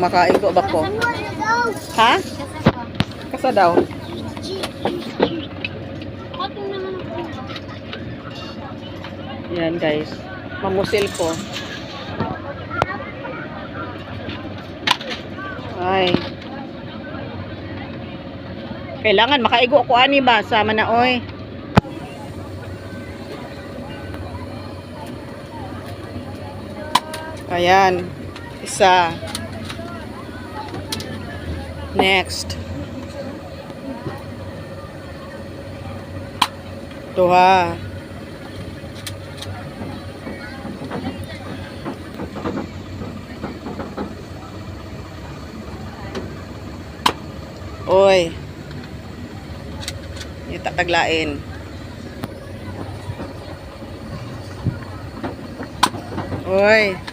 Makaigo ba ko? Ha? Kasa daw? Yan guys. Mamusil ko. Ay. Kailangan makaigo ako ani ba sa manaoy. Ayan. Isa. Next. Duha. Oy. Ita taglain. Oy.